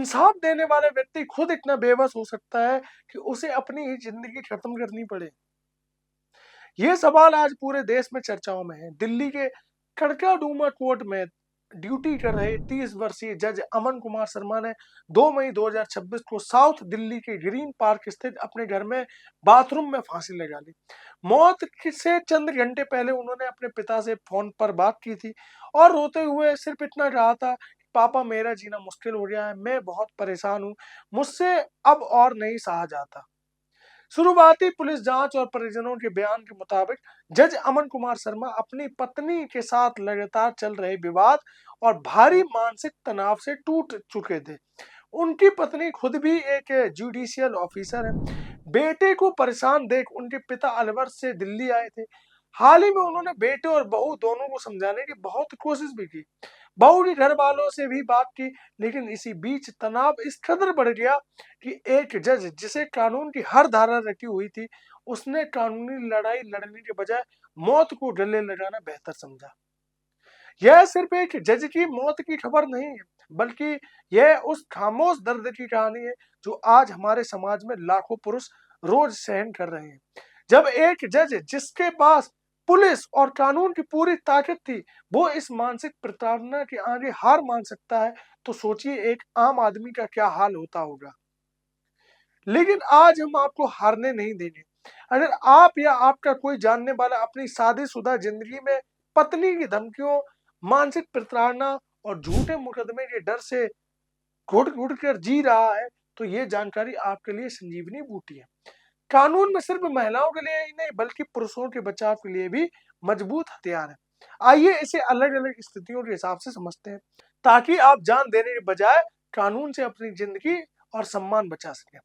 इंसाफ देने वाला व्यक्ति खुद इतना बेबस हो सकता है कि उसे अपनी ही जिंदगी खत्म करनी पड़े। ये सवाल आज पूरे देश में चर्चाओं में है। दिल्ली के कड़काडूमा कोर्ट में ड्यूटी कर रहे 30 वर्षीय जज अमन कुमार शर्मा ने 2 मई 2026 को साउथ दिल्ली के ग्रीन पार्क स्थित अपने घर में बाथरूम में फांसी लगा ली। मौत से चंद घंटे पहले उन्होंने अपने पिता से फोन पर बात की थी और रोते हुए सिर्फ इतना कहा था, पापा मेरा जीना मुश्किल हो गया है, मैं बहुत परेशान हूँ, मुझसे अब और नहीं सहा जाता। शुरुआती पुलिस जांच और परिजनों के बयान के मुताबिक जज अमन कुमार शर्मा अपनी पत्नी के साथ लगातार चल रहे विवाद और भारी मानसिक तनाव से टूट चुके थे। उनकी पत्नी खुद भी एक जुडिशियल ऑफिसर है। बेटे को परेशान देख उनके पिता अलवर से दिल्ली आए थे। हाल ही में उन्होंने बेटे और बहू दोनों को समझाने की बहुत कोशिश भी की। बहू के घर वालों से भी बात की, लेकिन इसी बीच तनाव इस कदर बढ़ गया कि एक जज जिसे कानून की हर धारा रटी हुई थी, उसने कानूनी लड़ाई लड़ने के बजाय मौत को गले लगाना बेहतर समझा। यह सिर्फ एक जज की मौत की खबर नहीं है, बल्कि यह उस खामोश दर्द की कहानी है जो आज हमारे समाज में लाखों पुरुष रोज सहन कर रहे हैं। जब एक जज जिसके पास पुलिस और कानून की पूरी ताकत थी, वो इस मानसिक प्रताड़ना के आगे हार मान सकता है, तो सोचिए एक आम आदमी का क्या हाल होता होगा। लेकिन आज हम आपको हारने नहीं देंगे। अगर आप या आपका कोई जानने वाला अपनी शादीशुदा जिंदगी में पत्नी की धमकियों, मानसिक प्रताड़ना और झूठे मुकदमे के डर से घुट-घुट कर जी रहा है, तो ये जानकारी आपके लिए संजीवनी बूटी है। कानून में सिर्फ महिलाओं के लिए ही नहीं, बल्कि पुरुषों के बचाव के लिए भी मजबूत हथियार है। आइए इसे अलग-अलग स्थितियों के हिसाब से समझते हैं, ताकि आप जान देने के बजाय कानून से अपनी जिंदगी और सम्मान बचा सकें।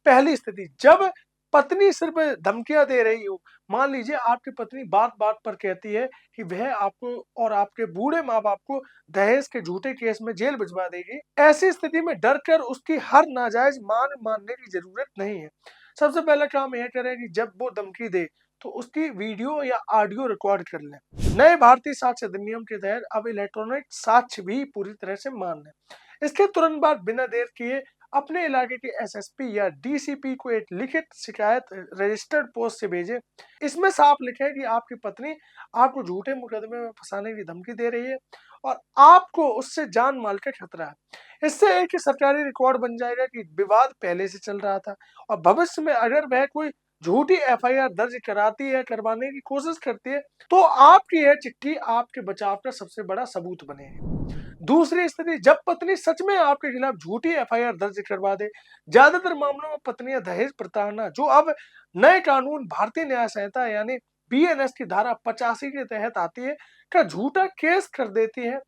पहली स्थिति, जब पत्नी सिर्फ धमकियां दे रही हो। मान लीजिए आपकी पत्नी बात बात पर कहती है कि वह आपको और आपके बूढ़े माँ बाप को दहेज के झूठे केस में जेल भिजवा देगी। ऐसी स्थिति में डर कर उसकी हर नाजायज मान मानने की जरूरत नहीं है। सबसे पहला काम यह करें कि जब वो धमकी दे तो उसकी वीडियो या ऑडियो रिकॉर्ड कर लें। नए भारतीय साक्ष्य अधिनियम के तहत अब इलेक्ट्रॉनिक साक्ष्य भी पूरी तरह से मान लें। इसके तुरंत बाद बिना देर किए अपने इलाके के एसएसपी या डीसीपी को एक लिखित शिकायत रजिस्टर्ड पोस्ट से भेजें। इसमें साफ लिखें कि आपकी पत्नी आपको झूठे मुकदमे में फंसाने की धमकी दे रही है और आपको उससे जान माल का खतरा है। इससे एक सरकारी रिकॉर्ड बन जाएगा कि विवाद पहले से चल रहा था और भविष्य में अगर वह कोई झूठी एफआईआर दर्ज कराती है, करवाने की कोशिश करती है, तो आपकी यह चिट्ठी आपके बचाव का सबसे बड़ा सबूत बनेगी। दूसरी स्थिति, जब पत्नी सच में आपके खिलाफ झूठी एफआईआर दर्ज करवा दे। ज्यादातर मामलों में पत्नियां दहेज प्रताड़ना, जो अब नए कानून भारतीय न्याय संहिता यानी बीएनएस की धारा 85 के तहत आती है, का झूठा केस कर देती है।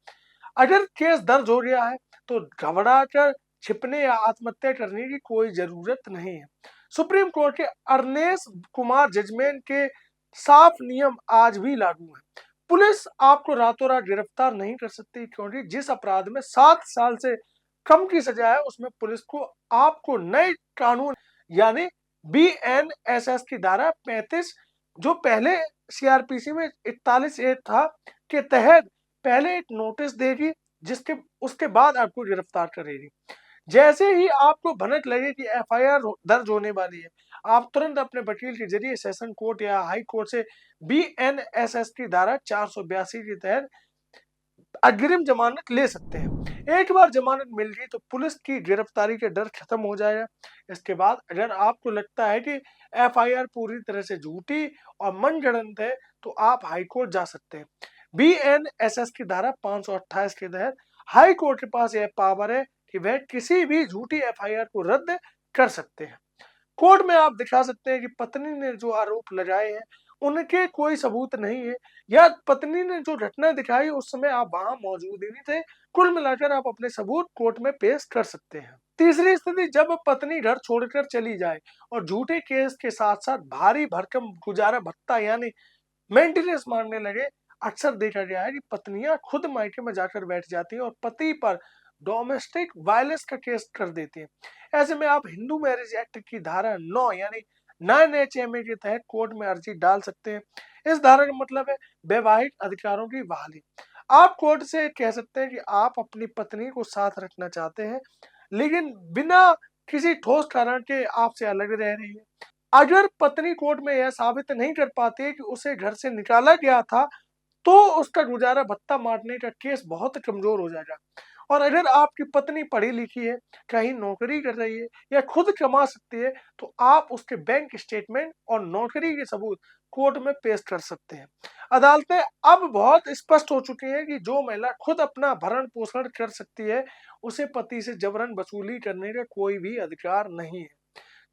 अगर केस दर्ज हो गया है तो घबरा कर छिपने या आत्महत्या करने की कोई जरूरत नहीं है। सुप्रीम कोर्ट के अरनेश कुमार जजमेंट के साफ नियम आज भी लागू है। पुलिस आपको रातों रात गिरफ्तार नहीं कर सकती, क्योंकि जिस अपराध में 7 साल से कम की सजा है, उसमें पुलिस को आपको नए कानून यानी बीएनएसएस की धारा 35, जो पहले सीआरपीसी में 41 ए था, के तहत पहले एक नोटिस देगी, जिसके उसके बाद आपको गिरफ्तार करेगी। जैसे ही आपको भनक लगे कि एफआईआर दर्ज होने वाली है, आप तुरंत अपने वकील के जरिए सेशन कोर्ट या हाई कोर्ट से बीएनएसएस की धारा 482 के तहत अग्रिम जमानत ले सकते हैं। एक बार जमानत मिल गई तो पुलिस की गिरफ्तारी का डर खत्म हो जाएगा। इसके बाद अगर आपको लगता है कि एफआईआर पूरी तरह से झूठी और मनगढ़ंत है, तो आप हाई कोर्ट जा सकते हैं। बीएनएसएस की धारा 528 के तहत हाई कोर्ट के पास यह पावर है कि वह किसी भी झूठी एफआईआर को रद्द कर सकते हैं। कोर्ट में आप दिखा सकते हैं कि पत्नी ने जो आरोप लगाए हैं उनके कोई सबूत नहीं है, या पत्नी ने जो घटना दिखाई उस समय आप वहां मौजूद ही नहीं थे। कुल मिलाकर आप अपने सबूत कोर्ट में पेश कर सकते हैं। तीसरी स्थिति, जब पत्नी घर छोड़कर चली जाए और झूठे केस के साथ साथ भारी भरकम गुजारा भत्ता यानी मेंटेनेंस मांगने लगे। अक्सर देखा गया है कि पत्नियां खुद मायके में जाकर बैठ जाती हैं और पति पर डोमेस्टिक वायलेंस का केस कर देती हैं। ऐसे में आप हिंदू मैरिज एक्ट की धारा 9 यानी 9HMA के तहत कोर्ट में अर्जी डाल सकते हैं। इस धारा का मतलब है वैवाहिक अधिकारों की बहाली। आप कोर्ट से कह सकते हैं कि आप अपनी पत्नी को साथ रखना चाहते हैं, लेकिन बिना किसी ठोस कारण के आपसे अलग रह रही है। अगर पत्नी कोर्ट में यह साबित नहीं कर पाती है कि उसे घर से निकाला गया था, तो उसका गुजारा भत्ता मारने का केस बहुत कमजोर हो जाएगा। और अगर आपकी पत्नी पढ़ी-लिखी है, कहीं नौकरी कर रही है या खुद कमा सकती है, तो आप उसके बैंक स्टेटमेंट और नौकरी के सबूत कोर्ट में पेश कर सकते हैं। अदालतें अब बहुत स्पष्ट हो चुकी हैं कि जो महिला खुद अपना भरण-पोषण कर सकती है, उसे पति से जबरन वसूली करने का कोई भी अधिकार नहीं है।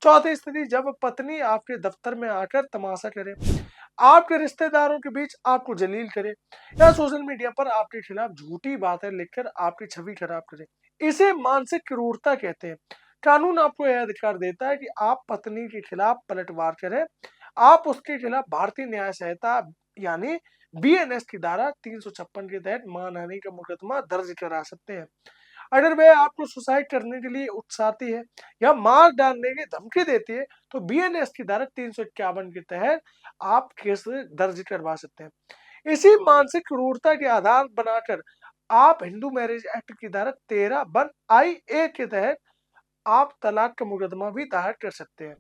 चौथी स्थिति, जब पत्नी आपके दफ्तर में आकर तमाशा करे, आपके रिश्तेदारों के बीच आपको जलील करे या सोशल मीडिया पर आपके खिलाफ झूठी बातें लिखकर आपकी छवि खराब करे, इसे मानसिक क्रूरता कहते हैं। कानून आपको यह अधिकार देता है कि आप पत्नी के खिलाफ पलटवार करें। आप उसके खिलाफ भारतीय न्याय संहिता यानी बीएनएस की धारा 356 के तहत मानहानि का मुकदमा दर्ज करा सकते हैं। अगर वह आपको सुसाइड करने के लिए उकसाती है या मार डालने की धमकी देती है, तो बीएनएस की धारा 351 के तहत आप केस दर्ज करवा सकते हैं। इसी मानसिक क्रूरता के आधार बनाकर आप हिंदू मैरिज एक्ट की धारा 13(1)(i)(a) के तहत आप तलाक का मुकदमा भी दायर कर सकते हैं।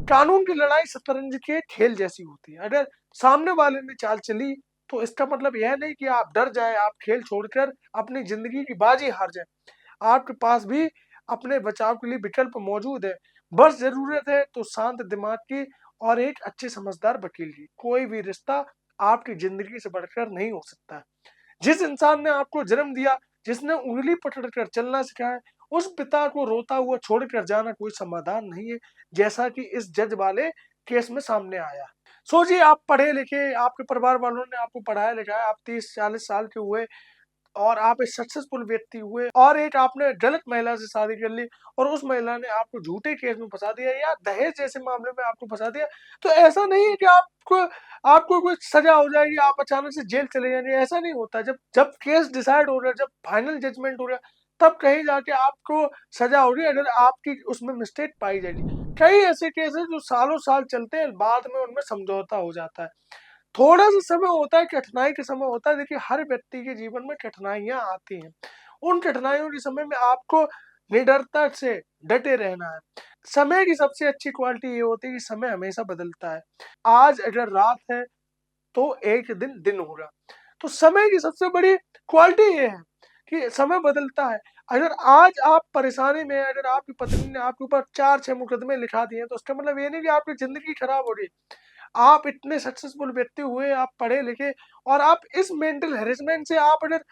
कानून की लड़ाई शतरंज के खेल जैसी होती है। अगर सामने वाले ने चाल चली, तो इसका मतलब यह नहीं कि आप डर जाए, आप खेल छोड़कर अपनी जिंदगी की बाजी हार जाए। आपके पास भी अपने बचाव के लिए विकल्प मौजूद है। बस जरूरत है तो शांत दिमाग की और एक अच्छे समझदार वकील की। कोई भी रिश्ता आपकी जिंदगी से बढ़कर नहीं हो सकता। जिस इंसान ने आपको जन्म दिया, जिसने उंगली पकड़कर चलना सिखाया, उस पिता को रोता हुआ छोड़कर जाना कोई समाधान नहीं है, जैसा कि इस जज वाले केस में सामने आया। सोचिए, आप पढ़े लिखे, आपके परिवार वालों ने आपको पढ़ाया लिखाया, आप 30-40 साल के हुए और आप एक सक्सेसफुल व्यक्ति हुए और एक आपने गलत महिला से शादी कर ली और उस महिला ने आपको झूठे केस में फंसा दिया या दहेज जैसे मामले में आपको फंसा दिया, तो ऐसा नहीं है कि आपको आपको कुछ सजा हो जाएगी, आप अचानक से जेल चले जाएंगे। ऐसा नहीं होता। जब जब केस डिसाइड हो रहा है, जब फाइनल जजमेंट हो रहा है, तब कहीं जाके आपको सजा होगी अगर आपकी उसमें मिस्टेक पाई जाएगी। कई ऐसे केस है जो सालों साल चलते हैं, बाद में उनमें समझौता हो जाता है। थोड़ा सा समय होता है, कठिनाई का समय होता है। देखिए, हर व्यक्ति के जीवन में कठिनाइयां आती हैं। उन कठिनाइयों के समय में आपको निडरता से डटे रहना है। समय की सबसे अच्छी क्वालिटी ये होती है कि समय हमेशा बदलता है। आज अगर रात है, तो एक दिन होगा। तो समय की सबसे बड़ी क्वालिटी ये है कि समय बदलता है। अगर आज आप परेशानी में हैं, अगर आपकी पत्नी ने आपके ऊपर 4-6 मुकदमे लिखा दिए हैं, तो उसका मतलब ये नहीं कि आपकी ज़िंदगी खराब हो रही है। आप इतने सक्सेसफुल व्यक्ति हुए, आप पढ़े लिखे और आप इस मेंटल हैरेसमेंट से आप अगर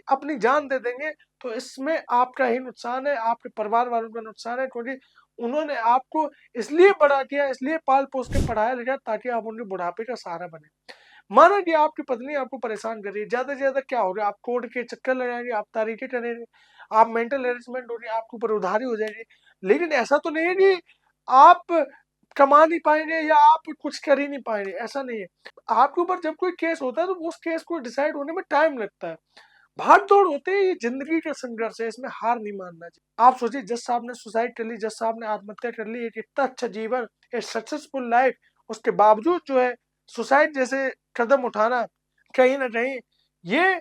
अपनी जान दे देंगे, तो इसमें आपका ही नुकसान है, आपके परिवार वालों का नुकसान है, क्योंकि उन्होंने आपको इसलिए बड़ा किया, इसलिए पाल-पोस के पढ़ाया-लिखाया ताकि आप उनके बुढ़ापे का सहारा बने। माना कि आपकी पत्नी आपको परेशान कर रही है, ज़्यादा से ज़्यादा क्या होगा, आप कोर्ट के चक्कर लगाएँगे, आप तारीखें करेंगे, आप मेंटल हैरेसमेंट होगी, आपके ऊपर उधारी हो जाएगी। लेकिन ऐसा तो नहीं है कि आप कमा नहीं पाएँगे या आप कुछ कर ही नहीं पाएँगे, ऐसा नहीं है। आपके ऊपर जब कोई केस होता है, तो उस केस को डिसाइड होने में टाइम लगता है। भाग-दौड़ होती है, ये ज़िंदगी का संघर्ष है, इसमें हार नहीं मानना चाहिए। आप सोचिए, जज साहब ने सुसाइड कर ली, जज साहब ने आत्महत्या कर ली, एक इतना अच्छा जीवन, एक सक्सेसफुल लाइफ, उसके बावजूद जो है सुसाइड जैसे कदम उठाना, कहीं न कहीं ये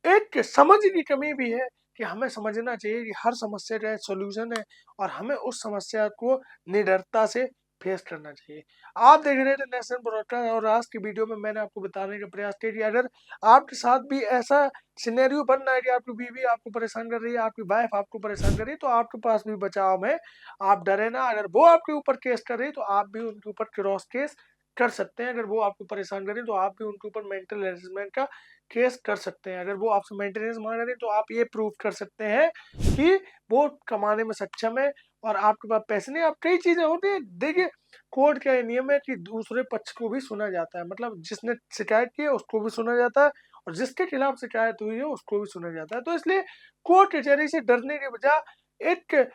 एक समझ की कमी भी है कि हमें समझना चाहिए कि हर समस्या का एक सॉल्यूशन है और हमें उस समस्या को निडरता से फेस करना चाहिए। आप देख रहे थे नेशनल ब्रॉडकास्ट और आज की वीडियो में मैंने आपको बताने का प्रयास किया कि अगर आपके साथ भी ऐसा सिनेरियो बन रहा है कि आपकी बीवी आपको परेशान कर रही है, आपकी वाइफ आपको परेशान कर रही है, तो आपके पास भी बचाव है। आप डरे ना। अगर वो आपके ऊपर केस कर रही है, तो आप भी उनके ऊपर क्रॉस केस कर सकते हैं। अगर वो आपको परेशान कर रही है, तो आप भी उनके ऊपर मेंटल हैरेसमेंट का केस कर सकते हैं। अगर वो आपसे मेंटेनेंस मांग रहे हैं, तो आप ये प्रूव कर सकते हैं कि वो कमाने में सक्षम है और आपके पास पैसे नहीं। आप कई चीजें होती है। देखिए, कोर्ट का ये नियम है कि दूसरे पक्ष को भी सुना जाता है, मतलब जिसने शिकायत की है उसको भी सुना जाता है और जिसके खिलाफ शिकायत हुई है उसको भी सुना जाता है। तो इसलिए कोर्ट कचहरी से डरने के बजाय एक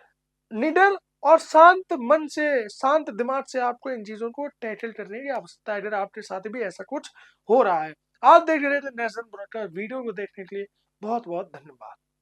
निडर और शांत मन से, शांत दिमाग से आपको इन चीजों को टैकल करने की आवश्यकता है, अगर आपके साथ भी ऐसा कुछ हो रहा है। आप देख रहे थे नेशनल ब्रॉडकास्ट। वीडियो को देखने के लिए बहुत बहुत धन्यवाद।